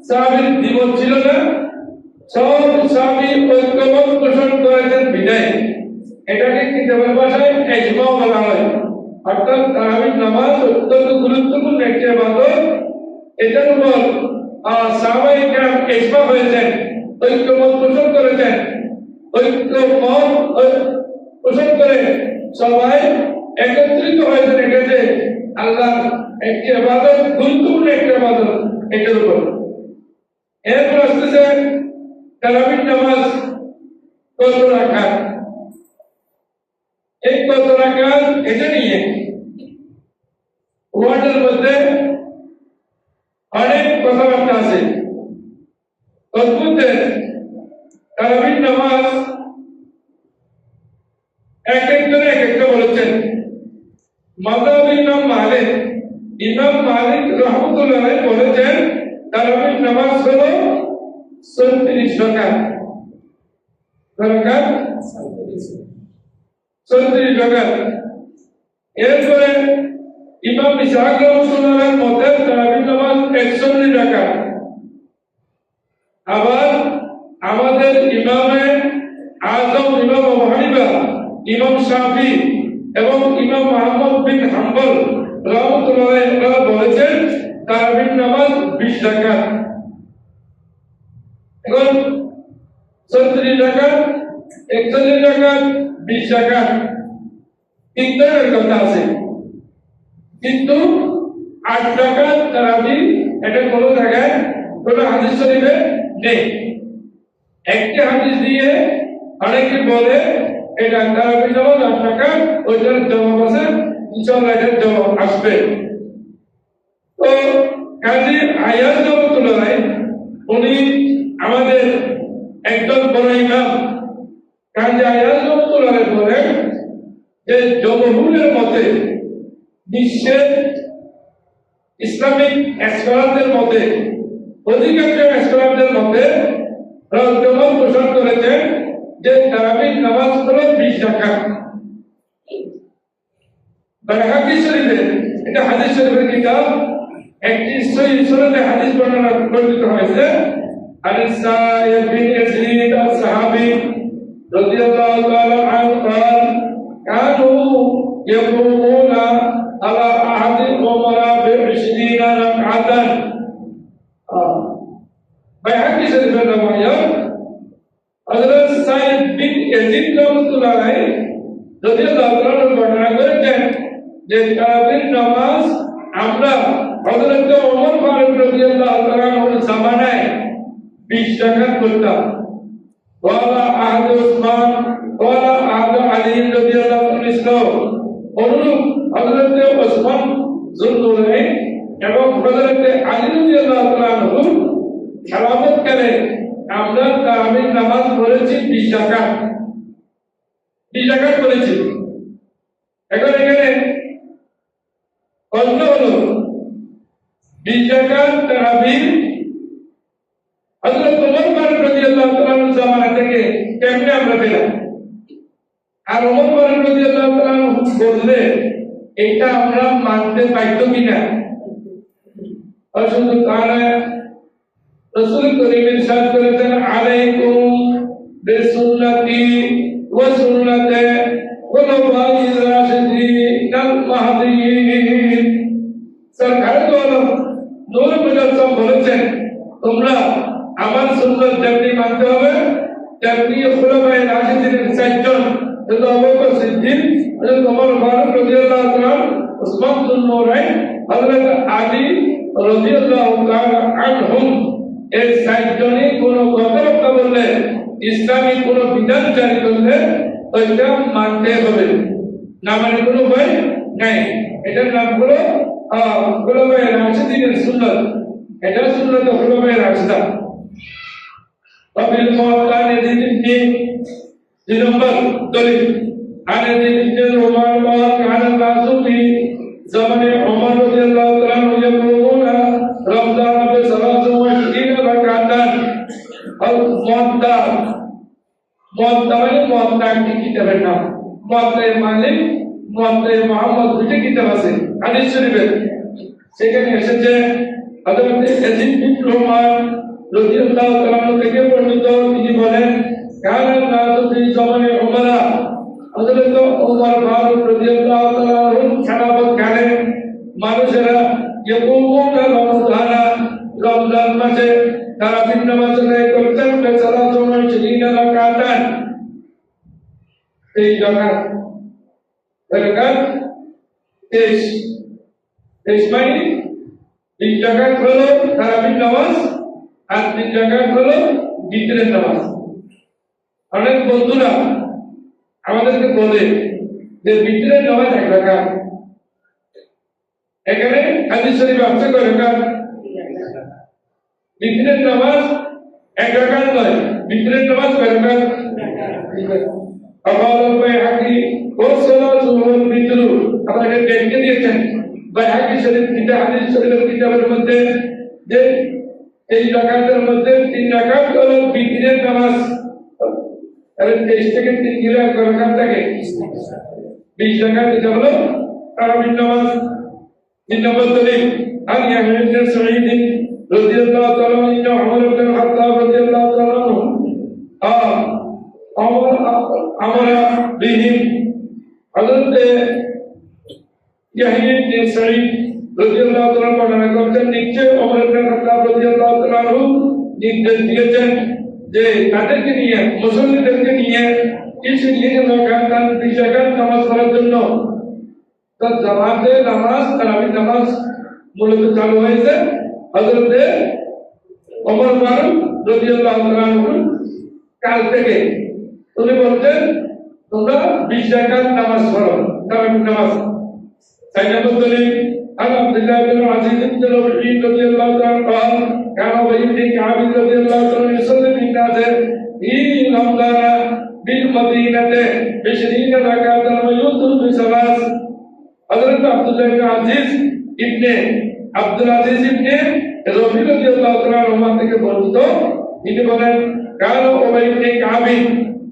সাহাবীর দ্বিমত ছিল না, সব সাহাবী ঐক্যবদ্ধ এজমাও বলা হয়। অর্থাৎ তারাবির নামাজ অত্যন্ত গুরুত্বপূর্ণ একটি ইবাদত। এটার উপর সাহাবায়ে কেরাম ইজমা হয়েছেন, ঐক্যমত পোষণ করেছেন। ঐক্যমত পোষণ করে সবাই একত্রিত হয়েছেন এটাতে আল্লাহ একটি ইবাদত, গুরুত্বপূর্ণ একটি ইবাদত এটার উপর। এরপর আসতেছে তারাবির নামাজ কত রাকাত, এই কত রাকাত এটা নিয়ে ওয়ার্ডের মধ্যে অনেক কথাবার্তা আছে। অদ্ভুত তারাবির নামাজ এক একজনে এক একটা বলেছেন। মাযহাব ইমাম মালিক রাহমাতুল্লাহ আলাইহি বলেছেন তারাবির নামাজ হলো 34 রাকাত। রাকাত 34 রাকাত। এরপরে ইমাম ইসহাক রাহমাতুল্লাহর মতে তারাবির নামাজ 41 রাকাত। আবার আমাদের ইমামে আযম ইমাম আবু হানিফা, ইমাম শাফি এবং ইমাম মুহাম্মদ বিন হাম্বল রাহমাতুল্লাহ আলাইহি বলেছেন তারাবির নামাজ 20 রাকাত। এখন 34 রাকাত, 41 রাকাত, 20 রাকাত, তিন ধরনের কথা আছে। কিন্তু 8 রাকাত তারাবি এটা কোনো জায়গায় কোনো হাদিস শরীফে নেই। একটি হাদিস দিয়ে অনেকে বলে এটা তারাবি নামাজ 8 রাকাত, ওইটার জবাব আছে, ইনশাআল্লাহ এটার জবাব আসবে। তো কাজী আয়াজ রাহমাতুল্লাহ উনি আমাদের একজন বড় ইমাম। কাজী আয়াজ রাহমাতুল্লাহ বলেন যে জমহুরের মতে, বিশ্বের ইসলামিক স্কলারদের মতে, অধিকাংশ স্কলারদের মতে রহমত পোষণ করেছেন যে তারাবির নামাজ হলো 20 রাকাত। বাইহাকি শরীফে, এটা হাদিস শরীফের কিতাব, একটি সহিহ সনদে হাদিস বর্ণনা বর্ণিত হয়েছে। আনিস সাইয়্যিদ বিন ইয়াজিদ আস-সাহাবী রাদিয়াল্লাহু তাআলা আনহু قال كانوا يقومون على عهد عمر ب20 ركعة। বাইহাকি শরীফের রওয়ায়াত হযরত সাইয়্যিদ বিন ইয়াজিদ রাহমাতুল্লাহ আলাইহি রাদিয়াল্লাহু তাআলা বর্ণনা করেছেন যে তারাবির নামাজ আমরা হযরত ওমর ফারুক রাদিয়াল্লাহু তাআলা এর জামানায় 20 রাকাত করতাম। ওয়ালা আহদ উসমান ওয়ালা আহদ আলী রাদিয়াল্লাহু আনহু, অনুরূপ হযরত ওসমান যুলনুরাইন এবং হযরত আলী রাদিয়াল্লাহু তাআলা আনহু খেলাফতকালে আমরা তারাবির নামাজ পড়েছি 20 রাকাত। 20 রাকাত করেছি। এখন এখানে প্রশ্ন হলো 20 রাকাত তারাবির হযরত ওমর ফারুক রাদিয়াল্লাহু তাআলা জামানা থেকে কেমনে আমরা পেলাম? আর ওমর ফারুক রাদিয়াল্লাহু তাআলা বললে এটা আমরা মানতে পাইতো কিনা? শুধু তারা রাসূল করিম ইরশাদ করেছেন আলাইকুম বিসুন্নতি ওয়া সুন্নাতে খুলাফায়ে রাশিদিন আল মাহদিয়িন। সরকার তো নূর মুজাসসাম বলেছেন তোমরা আমার সুন্নাত যেমনি মানতে হবে তেমনি খুলাফায়ে রাশিদিনের চারজন, হযরত আবু বকর সিদ্দিক, হযরত ওমর ফারুক রাদিয়াল্লাহু তাআলা, উসমান যুলনুরাইন, হযরত আলী রাদিয়াল্লাহু তাআলা আনহুম, এই চারজনই কোন কথাবার্তা বললে, ইসলামী কোন বিধান জারি করলে ওইটা মানতে হবে, না মানে কোনো উপায় নাই। এটার নাম হলো খুলাফায়ে রাশিদিনের সুন্নাত। এটা সুন্নাত খুলাফায়ে রাশিদা। কবিল মুআত্তান ইবনে 2 নম্বর দলিল আনে ইবনে উমর ওয়া কানা নাসুফি জামানে ওমর রাদিয়াল্লাহু তাআলা ইয়াকুলুনা রমজান বে 23 রাকাতান। আর মুআত্তা মানে মুআত্তা কি কিতাবের নাম, মুআত্তা মালিক, মুআত্তা মুহাম্মদ, দুটো কিতাব আছে হাদিস শরীফে। সেখানে এসেছে হযরত ইয়াজিদ বিন রুমান রাদিয়াল্লাহু তাআলা থেকে বর্ণিত, তিনি বলেন কানা নাসু ফি জামানে উমর হযরত ওমর ফারুক রাদিয়াল্লাহু তাআলা আনহু খেলাফতকালে মানুষেরা ইয়াকুমুনা রমজানা রমজান মাসে তারাবির নামাজ আদায় করতেন বেচারা সময় ছিলেন রাকাতান এই রাকাত 23 মানে এই রাকাত হলো তারাবির নামাজ আর 3 রাকাত হলো বিতরের নামাজ। অনেক বন্ধুরা আমাদেরকে বলে যে বিতরের নামাজ 1 রাকাত, এখানে হাদিস শরীফে আছে কয় রাকাত? বিতরের নামাজ 1 রাকাত নয়, বিতরের নামাজ কয় রাকাত? আবার বাইহাকি ও সালাতুল বিতর আপনাকে দেখে দিয়েছেন বাইহাকি শরীফ কিতাব হাদিস শরীফের কিতাবের মধ্যে যে এই রাকাতের মধ্যে 3 রাকাত হলো বিতরের নামাজ। তাহলে 23 থেকে 3 গেলে কয় রাকাত থাকে? 20 রাকাত। এটা হলো তারাবির নামাজ। 3 নম্বর দলিল আন ইয়াহইয়া ইবনে সাঈদ রাদিয়াল্লাহু তাআলা আনহু ওমর ইবনে খাত্তাব রাদিয়াল্লাহু তাআলা আনহু আমরা বিহিম হযরত ইয়াহইয়া ইবনে সাঈদ রাদিয়াল্লাহু তাআলা বর্ণনা করতেন নিচে ওমর ইবনে খাত্তাব রাদিয়াল্লাহু তাআলা আনহু নির্দেশ দিয়েছেন যে তাদেরকে নিয়ে মুসল্লিদেরকে নিয়ে কিছু দিন লাগাতার 20 রাকাত নামাজ পড়ার জন্য। তো জামাতে নামাজ তারাবির নামাজ মূলত চালু হয়েছে হযরত ওমর ফারুক রাদিয়াল্লাহু তাআলা আনহু কাল থেকে। উনি বলতেন তোমরা 20 রাকাত নামাজ পড়ো তারাবির নামাজ। 4 নম্বর দলিল আন আব্দুল্লাহ ইবনে আজিজ ইবনে রবিঈ রাদিয়াল্লাহু তাআলা قال كان أبي بن كعب رضي الله عنه يصلي بالناس في رمضان بالمدينة 20 ركعة ويوتر بثلاث। হযরত আব্দুল্লাহ ইবনে আজিজ ইবনে আব্দুল আজিজ ইবনে রবিঈ রাদিয়াল্লাহু তাআলা আনহু থেকে বর্ণিত, তিনি বলেন কান উবাই ইবনে কাব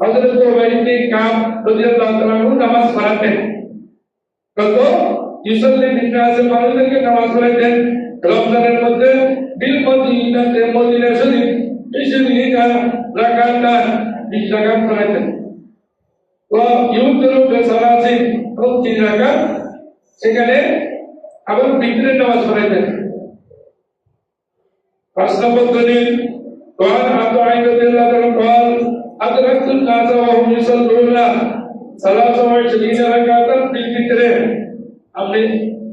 হযরত উবাই ইবনে কাব রাদিয়াল্লাহু তাআলা আনহু নামাজ পড়াতেন। কত ইউসাল্লি বিন্নাস মানুষদেরকে নামাজ পড়াতেন রমজানের মধ্যে বিল মদিনাতে মদিনা শরীফ 20 রাকাত 20 রাকাত পড়াতেন। ওয়া ইউতরু বিসালাসিন 3 রাকাত সেখানে আবার বিতরের নামাজ পড়াতেন। 5 নম্বর দলিল قال أبو عيد رضي الله عنه قال أدركت الناس وهم يصلون 23 ركعة في الفطر। আপনি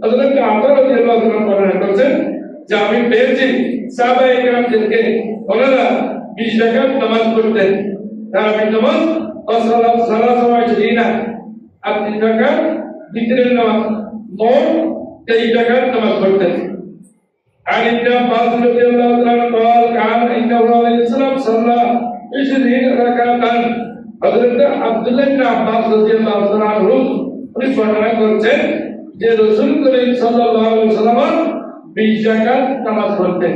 হযরত আবু রাদিয়াল্লাহু তাআলা বর্ণনা করেছেন যে আমি পেয়েছি সাহাবায়ে কেরামদেরকে ওনারা 20 রাকাত নামাজ পড়তেন তারাবির নামাজ ও সালাত 23 আর 3 রাকাত বিতরের নামাজ, মোট 23 রাকাত নামাজ পড়তেন। আর ইবনে আব্বাস রাদিয়াল্লাহু তাআলা قال كان إنه عليه السلام صلى 20 ركعة। হযরত আব্দুল্লাহ ইবনে আব্বাস রাদিয়াল্লাহু তাআলা আনহু উনি বর্ণনা করেছেন যে রাসূল করিম সাল্লাল্লাহু আলাইহি ওয়াসাল্লাম 20 রাকাত নামাজ পড়তেন।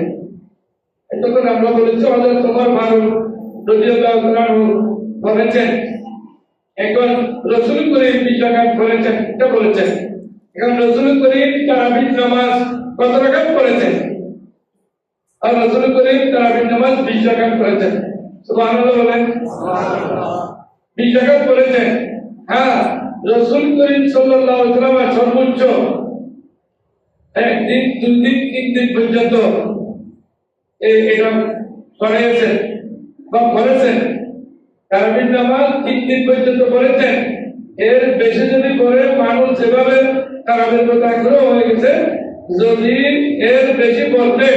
এতক্ষণ আমরা বলেছি হযরত ওমর ফারুক রাদিয়াল্লাহু তাআলা আনহু বলেছেন, এখন রাসূল করিম 20 রাকাত পড়েছেন এটা বলেছেন। এখন রাসূল করিম তারাবির নামাজ কত রাকাত পড়েছেন? আর রাসূল করিম তারাবির নামাজ 20 রাকাত পড়েছেন। সুবহানাল্লাহ বলেন। সুবহানাল্লাহ 20 রাকাত পড়েছেন। হ্যাঁ, রাসূল করিম সাল্লাল্লাহু আলাইহি ওয়াসাল্লাম সর্বোচ্চ একদিন 2 দিন 3 দিন পর্যন্ত এটা পড়েছেন বা পড়েছেন। তারাবির নামাজ 3 দিন পর্যন্ত পড়েছেন। এর বেশি যদি পড়ে মানুষ যেভাবে তারাবির কথা আগ্রহ হয়ে গেছে, যদি এর বেশি পড়তে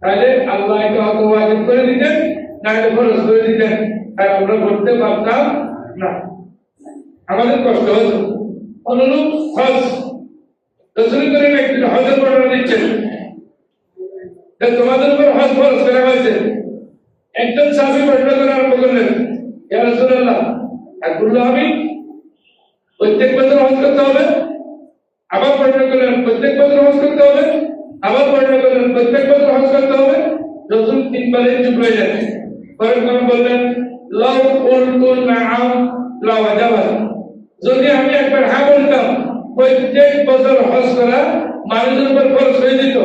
তাহলে আল্লাহ এটা হয়তো ওয়াজিব করে দিতেন, না এটা ফরজ করে দিতেন, আর আমরা পড়তে পারতাম না, আমাদের কষ্ট হতো। অনুরূপ হজ, রাসূল করিম একদিন হজের বর্ণনা দিচ্ছেন যে তোমাদের উপর হজ ফরজ করা হয়েছে। একজন সাহাবী বর্ণনা করে আরম্ভ করলেন, ইয়া রাসূলুল্লাহ আকুল্লু আমি প্রত্যেক বছর হজ করতে হবে? আবার বর্ণনা করলেন প্রত্যেক বছর হজ করতে হবে, আবার বর্ণনা করলেন প্রত্যেক বছর হজ করতে হবে। রাসূল 3 বারে চুপ হয়ে গেলেন। পরে তিনি বললেন লাউ কুলতু নাআম লা ওয়াজাবা, যদি আমি একবার হ্যাঁ বলতাম প্রত্যেক বছর হজ করা মানুষের উপর ফরজ হয়ে যেত,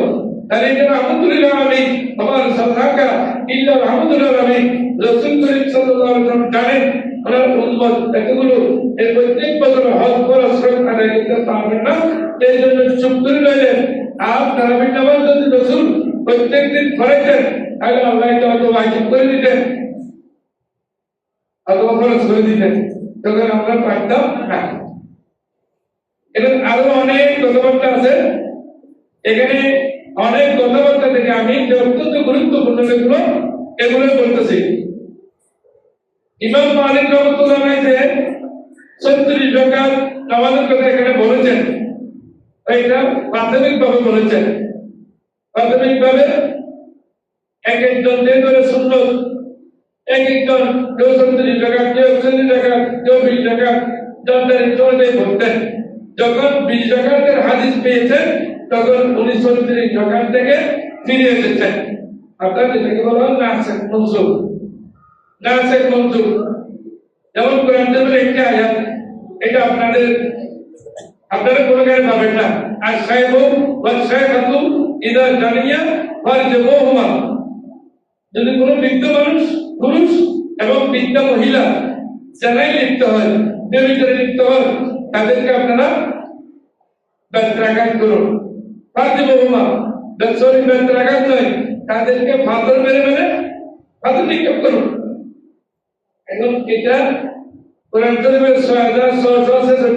তাহলে এটা আলহামদুলিল্লাহ আমি আমার সাদাকা ইল্লা আলহামদুলিল্লাহ আমি রাসূল করিম সাল্লাল্লাহু আলাইহি ওয়াসাল্লাম জানেন ওনার উম্মত এতগুলো এই প্রত্যেক বছর হজ ফরজ আদায় করতে পারবেন না, এই জন্য চুপ করে রইলেন। আর তারাবির নামাজ যদি রাসূল প্রত্যেকদিন পড়াইতেন তাহলে আল্লাহ এটা হয়তো ওয়াজিব করে দিতেন অথবা ফরজ করে দিতেন, তখন আমরা পারতাম না। এবং আরো অনেক কথাবার্তা আছে, এখানে অনেক কথাবার্তা থেকে আমি যে অত্যন্ত গুরুত্বপূর্ণ যেগুলো এগুলো বলতেছি। ইমাম মালিক রহমাতুল্লাহ আলাইহি 36 রাকাত নামাজের কথা এখানে বলেছেন, এটা প্রাথমিকভাবে বলেছেন। প্রাথমিকভাবে এক একজন যে ধরে সুন্নত, এক একজন কেউ 36 রাকাত, কেউ 40 রাকাত, কেউ 20 রাকাত যাদের চলে বলতেন। যখন 20 রাকাতের হাদিস পেয়েছেন তখন উনি 36 রাকাত থেকে ফিরে এসেছেন। অর্থাৎ এটাকে বলা হয় নাসিখ মনসুখ। নাসিখ মনসুখ যেমন কোরআন শরীফের একটি আয়াত, এটা আপনারা কোনো কারণে পাবেন না। আর সাহেবু ওয়াল শাইখাতু ইদা জানিয়া ফারজুহুমা, যদি কোনো বৃদ্ধ মানুষ পুরুষ এবং বৃদ্ধা মহিলা জানাই লিপ্ত হয়, বেবিচারে লিপ্ত হয়, তাদেরকে আপনারা বেত্রাঘাত করুন। ফারজুহুমা বেত্রাঘাত নয়, তাদেরকে ফাতর মেরে ফাতর নিক্ষেপ করুন। এখন এটা কোরআন শরীফের 6666